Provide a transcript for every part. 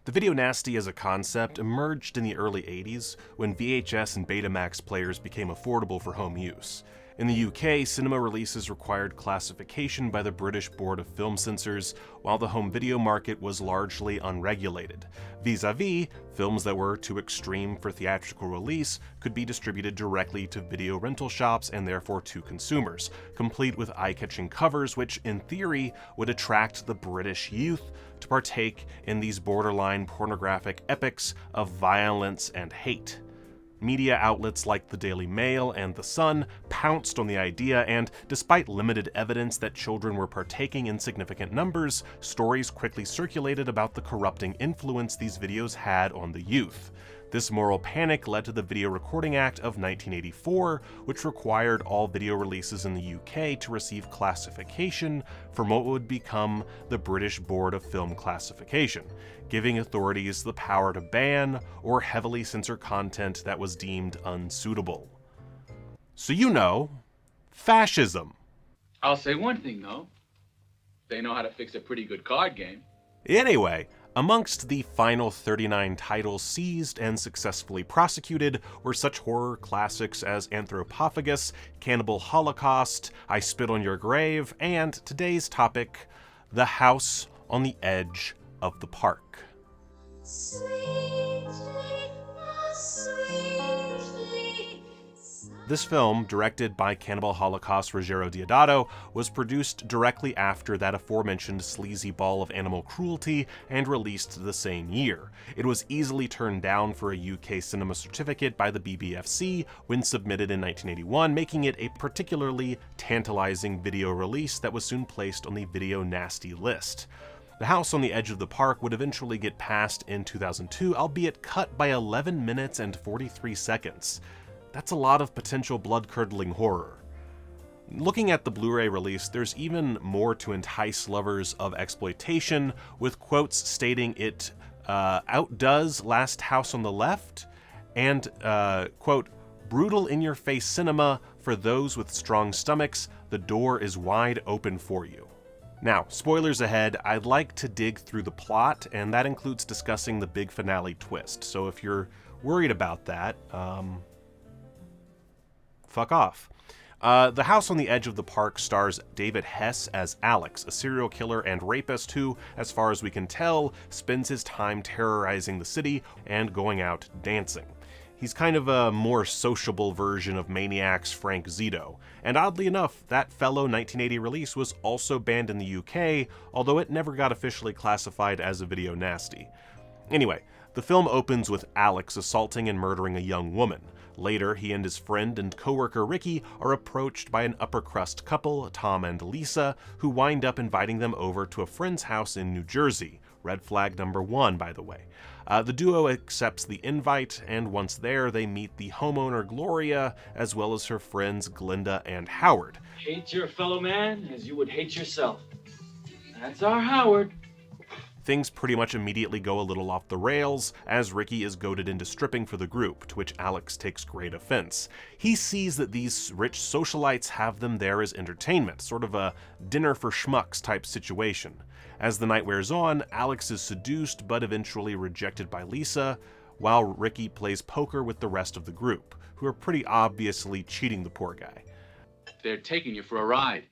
The video nasty as a concept emerged in the early 80s when VHS and Betamax players became affordable for home use. In the UK, cinema releases required classification by the British Board of Film Censors, while the home video market was largely unregulated. Vis-a-vis, films that were too extreme for theatrical release could be distributed directly to video rental shops and therefore to consumers, complete with eye-catching covers which, in theory, would attract the British youth to partake in these borderline pornographic epics of violence and hate. Media outlets like the Daily Mail and The Sun pounced on the idea, and despite limited evidence that children were partaking in significant numbers, stories quickly circulated about the corrupting influence these videos had on the youth. This moral panic led to the Video Recording Act of 1984, which required all video releases in the UK to receive classification from what would become the British Board of Film Classification, giving authorities the power to ban or heavily censor content that was deemed unsuitable. So fascism. I'll say one thing though, they know how to fix a pretty good card game. Anyway, amongst the final 39 titles seized and successfully prosecuted were such horror classics as Anthropophagus, Cannibal Holocaust, I Spit on Your Grave, and today's topic, The House on the Edge of the Park. This film, directed by Cannibal Holocaust Ruggero Deodato, was produced directly after that aforementioned sleazy ball of animal cruelty and released the same year. It was easily turned down for a UK cinema certificate by the BBFC when submitted in 1981, making it a particularly tantalizing video release that was soon placed on the Video Nasty list. The House on the Edge of the Park would eventually get passed in 2002, albeit cut by 11 minutes and 43 seconds. That's a lot of potential blood-curdling horror. Looking at the Blu-ray release, there's even more to entice lovers of exploitation, with quotes stating it outdoes Last House on the Left, and, quote, brutal in-your-face cinema for those with strong stomachs, the door is wide open for you. Now, spoilers ahead, I'd like to dig through the plot, and that includes discussing the big finale twist, so if you're worried about that, fuck off. The House on the Edge of the Park stars David Hess as Alex, a serial killer and rapist who, as far as we can tell, spends his time terrorizing the city and going out dancing. He's kind of a more sociable version of Maniac's Frank Zito, and oddly enough, that fellow 1980 release was also banned in the UK, although it never got officially classified as a video nasty. Anyway, the film opens with Alex assaulting and murdering a young woman. Later, he and his friend and coworker Ricky are approached by an upper-crust couple, Tom and Lisa, who wind up inviting them over to a friend's house in New Jersey. Red flag number 1, by the way. The duo accepts the invite, and once there, they meet the homeowner Gloria, as well as her friends Glinda and Howard. Hate your fellow man as you would hate yourself. That's our Howard. Things pretty much immediately go a little off the rails, as Ricky is goaded into stripping for the group, to which Alex takes great offense. He sees that these rich socialites have them there as entertainment, sort of a dinner for schmucks type situation. As the night wears on, Alex is seduced but eventually rejected by Lisa, while Ricky plays poker with the rest of the group, who are pretty obviously cheating the poor guy. They're taking you for a ride.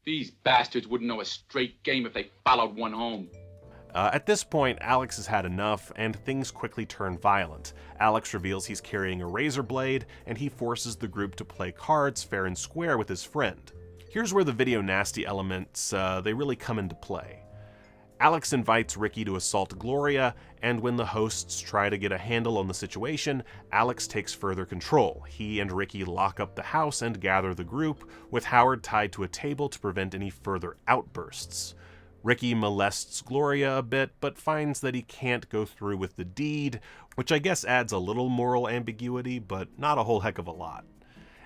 These bastards wouldn't know a straight game if they followed one home. At this point, Alex has had enough, and things quickly turn violent. Alex reveals he's carrying a razor blade, and he forces the group to play cards fair and square with his friend. Here's where the video nasty elements, they really come into play. Alex invites Ricky to assault Gloria, and when the hosts try to get a handle on the situation, Alex takes further control. He and Ricky lock up the house and gather the group, with Howard tied to a table to prevent any further outbursts. Ricky molests Gloria a bit, but finds that he can't go through with the deed, which I guess adds a little moral ambiguity, but not a whole heck of a lot.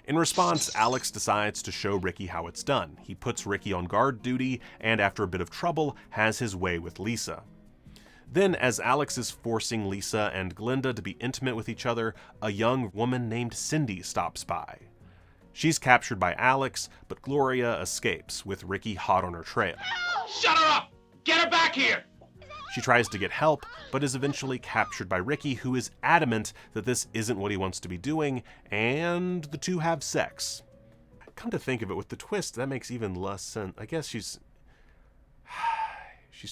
In response, Alex decides to show Ricky how it's done. He puts Ricky on guard duty, and after a bit of trouble, has his way with Lisa. Then, as Alex is forcing Lisa and Glinda to be intimate with each other, a young woman named Cindy stops by. She's captured by Alex, but Gloria escapes, with Ricky hot on her trail. Shut her up! Get her back here! She tries to get help, but is eventually captured by Ricky, who is adamant that this isn't what he wants to be doing, and the two have sex. Come to think of it, with the twist, that makes even less sense. I guess she's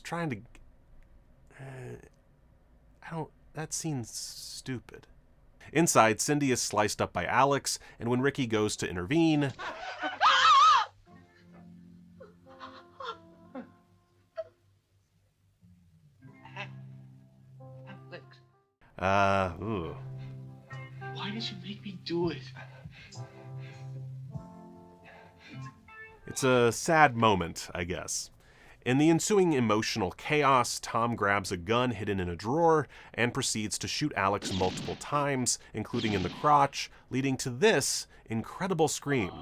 trying to... that seems stupid. Inside, Cindy is sliced up by Alex, and when Ricky goes to intervene... ooh. Why did you make me do it? It's a sad moment, I guess. In the ensuing emotional chaos, Tom grabs a gun hidden in a drawer and proceeds to shoot Alex multiple times, including in the crotch, leading to this incredible scream.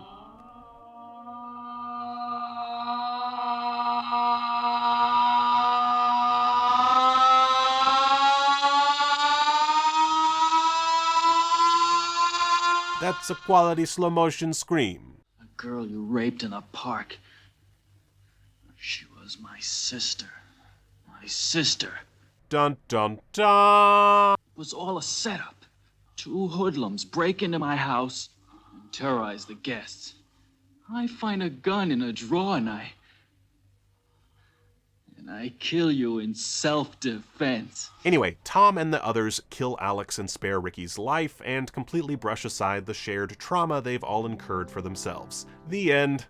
That's a quality slow motion scream. A girl you raped in a park. She was my sister. My sister. Dun dun dun! It was all a setup. Two hoodlums break into my house and terrorize the guests. I find a gun in a drawer and I kill you in self-defense. Anyway, Tom and the others kill Alex and spare Ricky's life and completely brush aside the shared trauma they've all incurred for themselves. The end.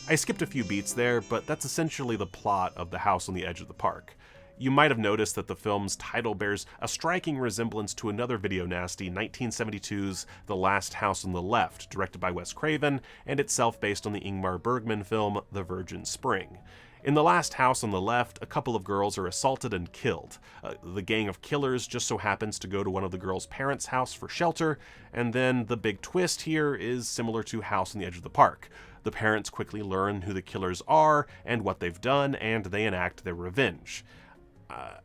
I skipped a few beats there, but that's essentially the plot of The House on the Edge of the Park. You might have noticed that the film's title bears a striking resemblance to another video nasty, 1972's The Last House on the Left, directed by Wes Craven, and itself based on the Ingmar Bergman film The Virgin Spring. In The Last House on the Left, a couple of girls are assaulted and killed. The gang of killers just so happens to go to one of the girls' parents' house for shelter, and then the big twist here is similar to House on the Edge of the Park. The parents quickly learn who the killers are and what they've done, and they enact their revenge.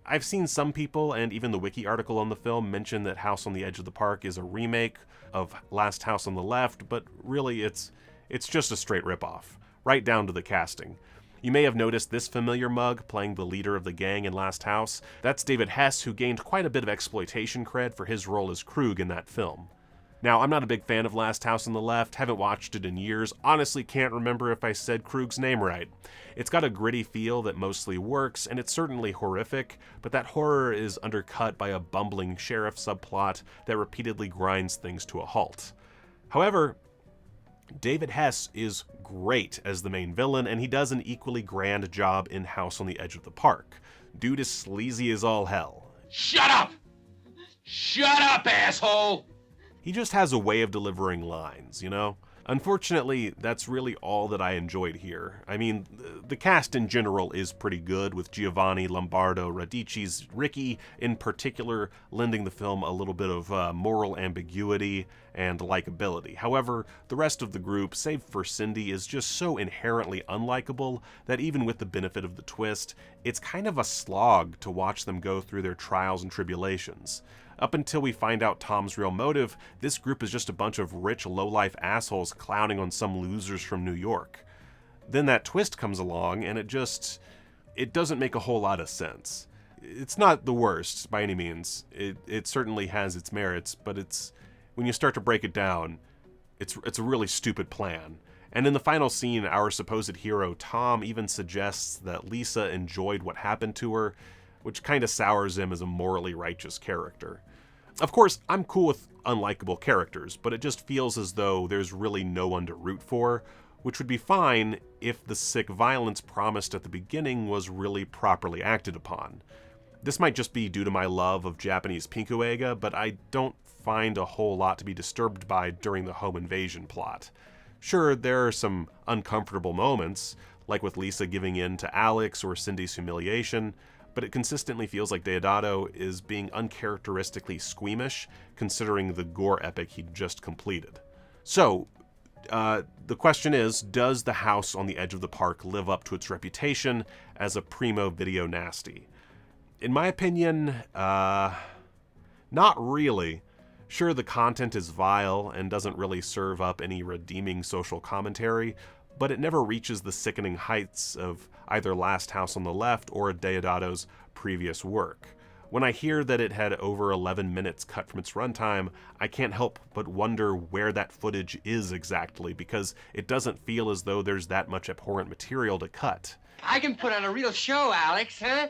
I've seen some people, and even the wiki article on the film, mention that House on the Edge of the Park is a remake of Last House on the Left, but really it's just a straight ripoff, right down to the casting. You may have noticed this familiar mug playing the leader of the gang in Last House. That's David Hess, who gained quite a bit of exploitation cred for his role as Krug in that film. Now, I'm not a big fan of Last House on the Left, haven't watched it in years, honestly can't remember if I said Krug's name right. It's got a gritty feel that mostly works, and it's certainly horrific, but that horror is undercut by a bumbling sheriff subplot that repeatedly grinds things to a halt. However, David Hess is great as the main villain, and he does an equally grand job in House on the Edge of the Park. Dude is sleazy as all hell. Shut up! Shut up, asshole! He just has a way of delivering lines, you know? Unfortunately, that's really all that I enjoyed here. I mean, the cast in general is pretty good, with Giovanni Lombardo Radici's Ricky in particular lending the film a little bit of moral ambiguity and likability. However, the rest of the group, save for Cindy, is just so inherently unlikable that even with the benefit of the twist, it's kind of a slog to watch them go through their trials and tribulations. Up until we find out Tom's real motive, this group is just a bunch of rich, low-life assholes clowning on some losers from New York. Then that twist comes along, and it doesn't make a whole lot of sense. It's not the worst, by any means. It certainly has its merits, but when you start to break it down, it's a really stupid plan. And in the final scene, our supposed hero, Tom, even suggests that Lisa enjoyed what happened to her, which kind of sours him as a morally righteous character. Of course, I'm cool with unlikable characters, but it just feels as though there's really no one to root for, which would be fine if the sick violence promised at the beginning was really properly acted upon. This might just be due to my love of Japanese Pinko-ega, but I don't find a whole lot to be disturbed by during the home invasion plot. Sure, there are some uncomfortable moments, like with Lisa giving in to Alex or Cindy's humiliation, but it consistently feels like Deodato is being uncharacteristically squeamish, considering the gore epic he'd just completed. So, the question is, does The House on the Edge of the Park live up to its reputation as a primo video nasty? In my opinion, not really. Sure, the content is vile and doesn't really serve up any redeeming social commentary, but it never reaches the sickening heights of either Last House on the Left or Deodato's previous work. When I hear that it had over 11 minutes cut from its runtime, I can't help but wonder where that footage is exactly, because it doesn't feel as though there's that much abhorrent material to cut. I can put on a real show, Alex, huh?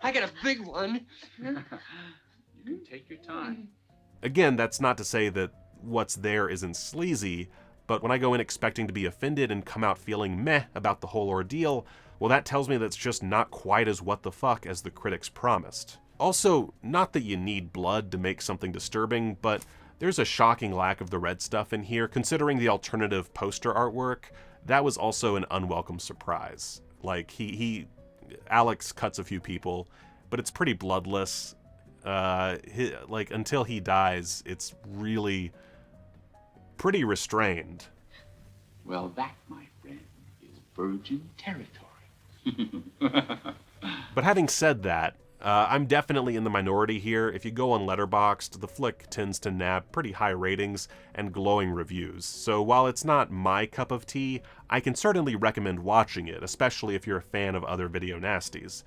I got a big one. You can take your time. Again, that's not to say that what's there isn't sleazy, but when I go in expecting to be offended and come out feeling meh about the whole ordeal, well, that tells me that's just not quite as what the fuck as the critics promised. Also, not that you need blood to make something disturbing, but there's a shocking lack of the red stuff in here. Considering the alternative poster artwork, that was also an unwelcome surprise. Like, Alex cuts a few people, but it's pretty bloodless. Until he dies, it's really pretty restrained. Well, that, my friend, is virgin territory. But having said that, I'm definitely in the minority here. If you go on Letterboxd, the flick tends to nab pretty high ratings and glowing reviews. So while it's not my cup of tea, I can certainly recommend watching it, especially if you're a fan of other video nasties.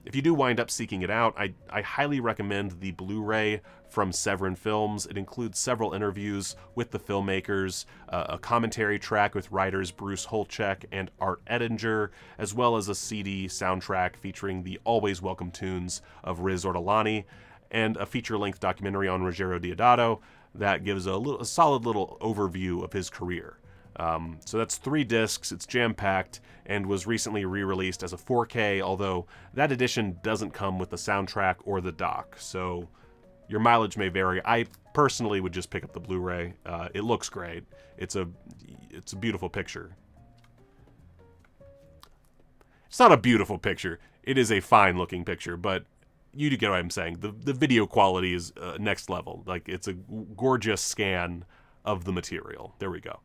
If you do wind up seeking it out, I highly recommend the Blu-ray from Severin Films. It includes several interviews with the filmmakers, a commentary track with writers Bruce Holchek and Art Edinger, as well as a CD soundtrack featuring the always welcome tunes of Riz Ortolani, and a feature-length documentary on Ruggero Deodato that gives a solid little overview of his career. So that's 3 discs, it's jam-packed, and was recently re-released as a 4K, although that edition doesn't come with the soundtrack or the dock, so your mileage may vary. I personally would just pick up the Blu-ray. It looks great. It's a beautiful picture. It's not a beautiful picture. It is a fine-looking picture, but you do get what I'm saying. The video quality is next level. Like, it's a gorgeous scan of the material. There we go.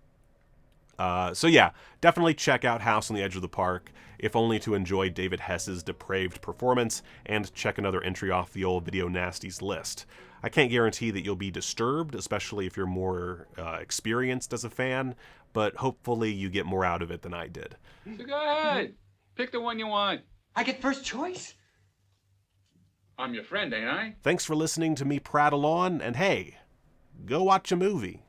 So yeah, definitely check out House on the Edge of the Park, if only to enjoy David Hess's depraved performance and check another entry off the old Video Nasties list. I can't guarantee that you'll be disturbed, especially if you're more experienced as a fan, but hopefully you get more out of it than I did. So go ahead. Pick the one you want. I get first choice? I'm your friend, ain't I? Thanks for listening to me prattle on, and hey, go watch a movie.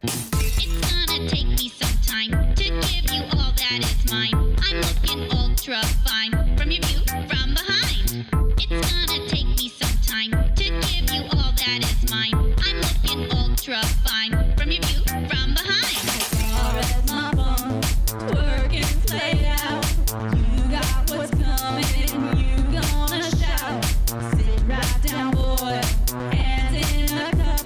It's gonna take me some time to give you all that is mine. I'm looking ultra fine from your view from behind. It's gonna take me some time to give you all that is mine. I'm looking ultra fine from your view from behind. Far as my phone, working played out. You got what's coming, you gonna shout. Sit right down, boy, hands in a cup.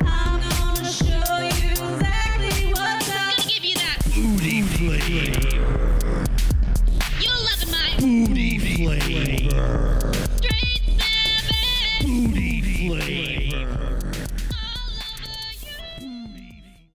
I'm gonna show you exactly what's up. Gonna give you that Booty Play.